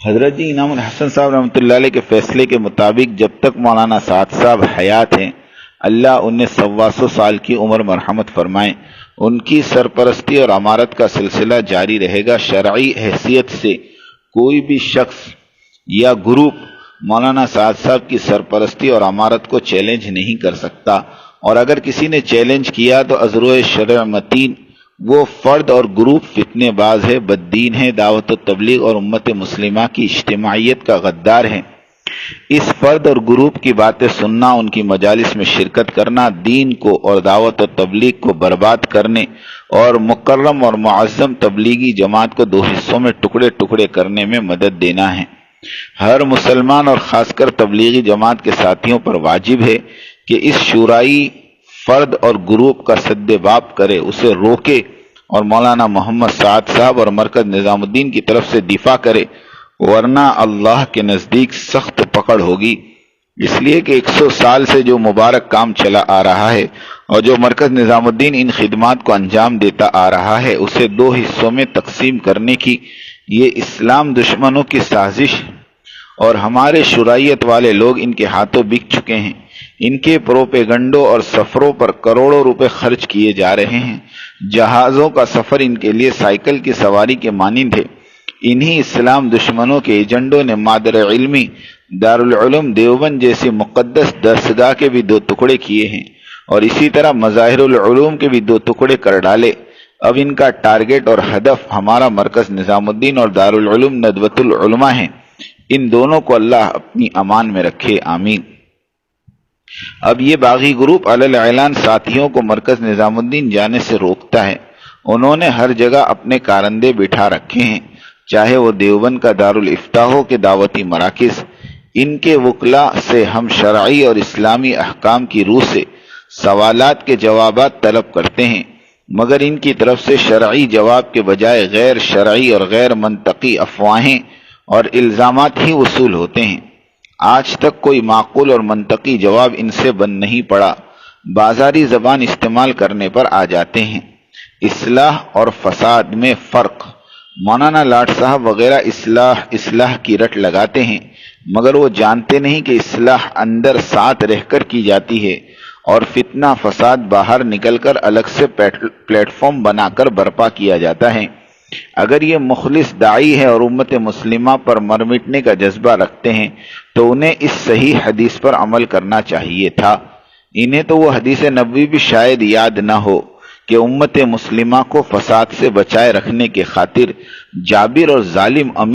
حضرت جی انعام الحسن صاحب رحمۃ اللہ علیہ کے فیصلے کے مطابق جب تک مولانا سعد صاحب حیات ہیں، اللہ انہیں 125 سال کی عمر مرحمت فرمائیں، ان کی سرپرستی اور امارت کا سلسلہ جاری رہے گا۔ شرعی حیثیت سے کوئی بھی شخص یا گروپ مولانا سعد صاحب کی سرپرستی اور امارت کو چیلنج نہیں کر سکتا، اور اگر کسی نے چیلنج کیا تو ازروئے شرع متین، وہ فرد اور گروپ فتنے باز ہے، بددین ہے، دعوت و تبلیغ اور امت مسلمہ کی اجتماعیت کا غدار ہے۔ اس فرد اور گروپ کی باتیں سننا، ان کی مجالس میں شرکت کرنا، دین کو اور دعوت و تبلیغ کو برباد کرنے اور مکرم اور معظم تبلیغی جماعت کو دو حصوں میں ٹکڑے ٹکڑے کرنے میں مدد دینا ہے۔ ہر مسلمان اور خاص کر تبلیغی جماعت کے ساتھیوں پر واجب ہے کہ اس شورائی فرد اور گروپ کا سد باب کرے، اسے روکے اور مولانا محمد سعد صاحب اور مرکز نظام الدین کی طرف سے دفاع کرے، ورنہ اللہ کے نزدیک سخت پکڑ ہوگی۔ اس لیے کہ 100 سال سے جو مبارک کام چلا آ رہا ہے اور جو مرکز نظام الدین ان خدمات کو انجام دیتا آ رہا ہے، اسے دو حصوں میں تقسیم کرنے کی یہ اسلام دشمنوں کی سازش، اور ہمارے شرعیت والے لوگ ان کے ہاتھوں بک چکے ہیں۔ ان کے پروپیگنڈوں اور سفروں پر کروڑوں روپے خرچ کیے جا رہے ہیں۔ جہازوں کا سفر ان کے لیے سائیکل کی سواری کے مانند ہے۔ انہی اسلام دشمنوں کے ایجنڈوں نے مادر علمی دارالعلوم دیوبند جیسی مقدس درسگاہ کے بھی 2 ٹکڑے کیے ہیں، اور اسی طرح مظاہر العلوم کے بھی 2 ٹکڑے کر ڈالے۔ اب ان کا ٹارگٹ اور ہدف ہمارا مرکز نظام الدین اور دارالعلوم ندوۃ العلماء ہیں۔ ان دونوں کو اللہ اپنی امان میں رکھے، آمین۔ اب یہ باغی گروپ علی الاعلان ساتھیوں کو مرکز نظام الدین جانے سے روکتا ہے۔ انہوں نے ہر جگہ اپنے کارندے بٹھا رکھے ہیں، چاہے وہ دیوبند کا دارالافتاء ہو کہ دعوتی مراکز۔ ان کے وکلاء سے ہم شرعی اور اسلامی احکام کی روح سے سوالات کے جوابات طلب کرتے ہیں، مگر ان کی طرف سے شرعی جواب کے بجائے غیر شرعی اور غیر منطقی افواہیں اور الزامات ہی وصول ہوتے ہیں۔ آج تک کوئی معقول اور منطقی جواب ان سے بن نہیں پڑا، بازاری زبان استعمال کرنے پر آ جاتے ہیں۔ اصلاح اور فساد میں فرق۔ مولانا لاٹ صاحب وغیرہ اصلاح کی رٹ لگاتے ہیں، مگر وہ جانتے نہیں کہ اصلاح اندر ساتھ رہ کر کی جاتی ہے، اور فتنہ فساد باہر نکل کر الگ سے پلیٹ فارم بنا کر برپا کیا جاتا ہے۔ اگر یہ مخلص داعی ہے اور امت مسلمہ پر مر مٹنے کا جذبہ رکھتے ہیں تو انہیں اس صحیح حدیث پر عمل کرنا چاہیے تھا۔ انہیں تو وہ حدیث نبوی بھی شاید یاد نہ ہو کہ امت مسلمہ کو فساد سے بچائے رکھنے کے خاطر جابر اور ظالم